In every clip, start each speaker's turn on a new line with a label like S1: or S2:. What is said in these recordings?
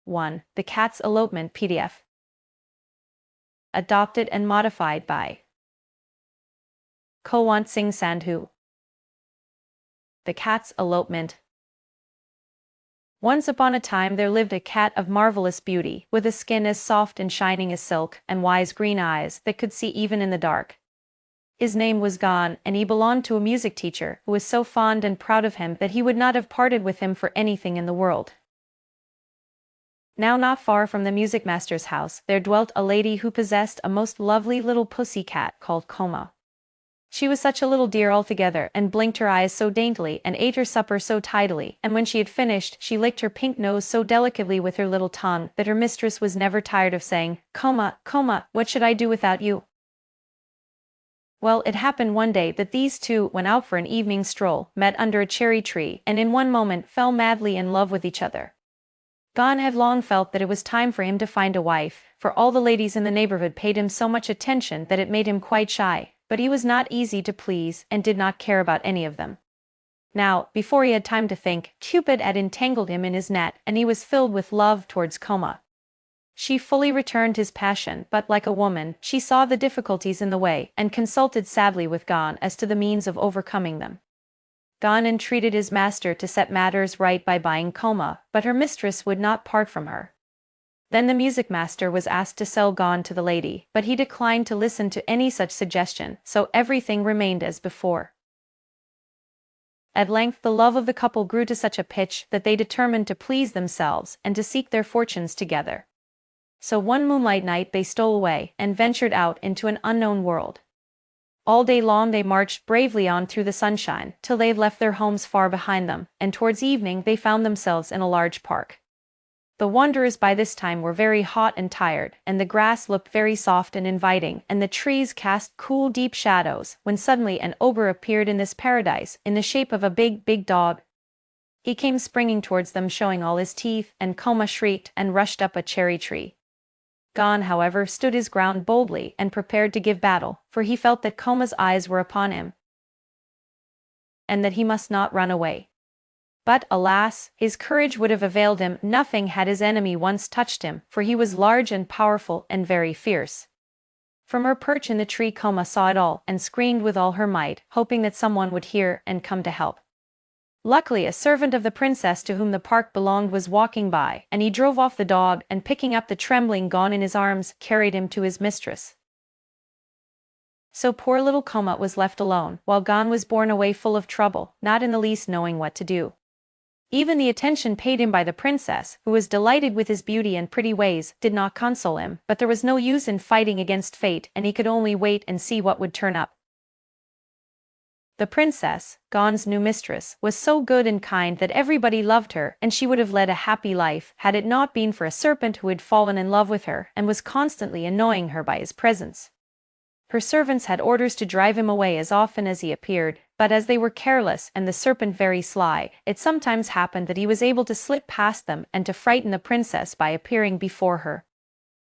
S1: 1. The Cat's Elopement PDF. Adopted and modified by Kawant Singh Sandhu. The Cat's Elopement. Once upon a time there lived a cat of marvelous beauty, with a skin as soft and shining as silk, and wise green eyes that could see even in the dark. His name was Gon, and he belonged to a music teacher who was so fond and proud of him that he would not have parted with him for anything in the world. Now not far from the music master's house there dwelt a lady who possessed a most lovely little pussy cat called Koma. She was such a little dear altogether, and blinked her eyes so daintily, and ate her supper so tidily, and when she had finished she licked her pink nose so delicately with her little tongue that her mistress was never tired of saying, "Koma, Koma, what should I do without you?" Well, it happened one day that these two went out for an evening stroll, met under a cherry tree, and in one moment fell madly in love with each other. Gon had long felt that it was time for him to find a wife, for all the ladies in the neighborhood paid him so much attention that it made him quite shy, but he was not easy to please and did not care about any of them. Now, before he had time to think, Cupid had entangled him in his net, and he was filled with love towards Koma. She fully returned his passion, but like a woman, she saw the difficulties in the way, and consulted sadly with Gon as to the means of overcoming them. Gon entreated his master to set matters right by buying Koma, but her mistress would not part from her. Then the music master was asked to sell Gon to the lady, but he declined to listen to any such suggestion, so everything remained as before. At length the love of the couple grew to such a pitch that they determined to please themselves and to seek their fortunes together. So one moonlight night they stole away and ventured out into an unknown world. All day long they marched bravely on through the sunshine, till they had left their homes far behind them, and towards evening they found themselves in a large park. The wanderers by this time were very hot and tired, and the grass looked very soft and inviting, and the trees cast cool deep shadows, when suddenly an ogre appeared in this paradise, in the shape of a big dog. He came springing towards them showing all his teeth, and Koma shrieked and rushed up a cherry tree. Gon, however, stood his ground boldly and prepared to give battle, for he felt that Koma's eyes were upon him, and that he must not run away. But, alas, his courage would have availed him nothing had his enemy once touched him, for he was large and powerful and very fierce. From her perch in the tree Koma saw it all, and screamed with all her might, hoping that someone would hear and come to help. Luckily a servant of the princess to whom the park belonged was walking by, and he drove off the dog, and picking up the trembling Gon in his arms, carried him to his mistress. So poor little Koma was left alone, while Gon was borne away full of trouble, not in the least knowing what to do. Even the attention paid him by the princess, who was delighted with his beauty and pretty ways, did not console him, but there was no use in fighting against fate, and he could only wait and see what would turn up. The princess, Gon's new mistress, was so good and kind that everybody loved her, and she would have led a happy life had it not been for a serpent who had fallen in love with her, and was constantly annoying her by his presence. Her servants had orders to drive him away as often as he appeared, but as they were careless and the serpent very sly, it sometimes happened that he was able to slip past them and to frighten the princess by appearing before her.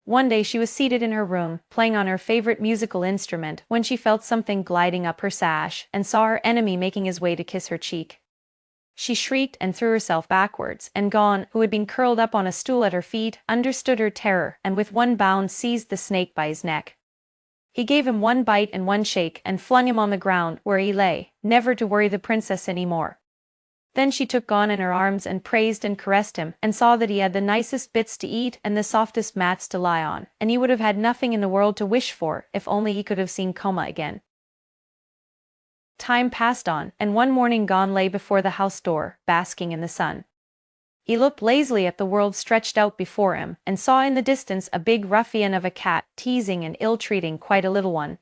S1: One day she was seated in her room, playing on her favorite musical instrument, when she felt something gliding up her sash, and saw her enemy making his way to kiss her cheek. She shrieked and threw herself backwards, and Gon, who had been curled up on a stool at her feet, understood her terror, and with one bound seized the snake by his neck. He gave him one bite and one shake, and flung him on the ground, where he lay, never to worry the princess any more. Then she took Gon in her arms and praised and caressed him, and saw that he had the nicest bits to eat and the softest mats to lie on, and he would have had nothing in the world to wish for, if only he could have seen Koma again. Time passed on, and one morning Gon lay before the house door, basking in the sun. He looked lazily at the world stretched out before him, and saw in the distance a big ruffian of a cat, teasing and ill-treating quite a little one.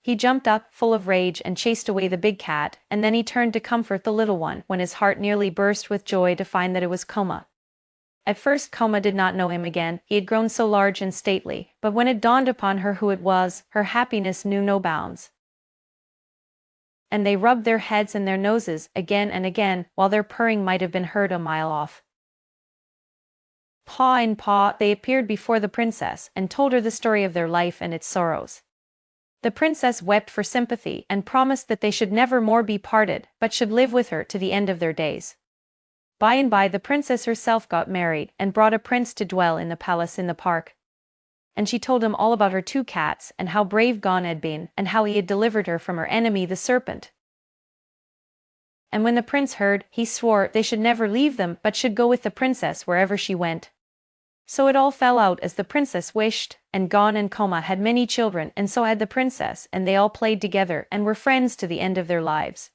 S1: He jumped up, full of rage, and chased away the big cat, and then he turned to comfort the little one, when his heart nearly burst with joy to find that it was Koma. At first Koma did not know him again, he had grown so large and stately, but when it dawned upon her who it was, her happiness knew no bounds. And they rubbed their heads and their noses, again and again, while their purring might have been heard a mile off. Paw in paw, they appeared before the princess, and told her the story of their life and its sorrows. The princess wept for sympathy, and promised that they should never more be parted, but should live with her to the end of their days. By and by the princess herself got married and brought a prince to dwell in the palace in the park. And she told him all about her two cats and how brave Gon had been and how he had delivered her from her enemy the serpent. And when the prince heard, he swore they should never leave them but should go with the princess wherever she went. So it all fell out as the princess wished, and Gon and Koma had many children and so had the princess, and they all played together and were friends to the end of their lives.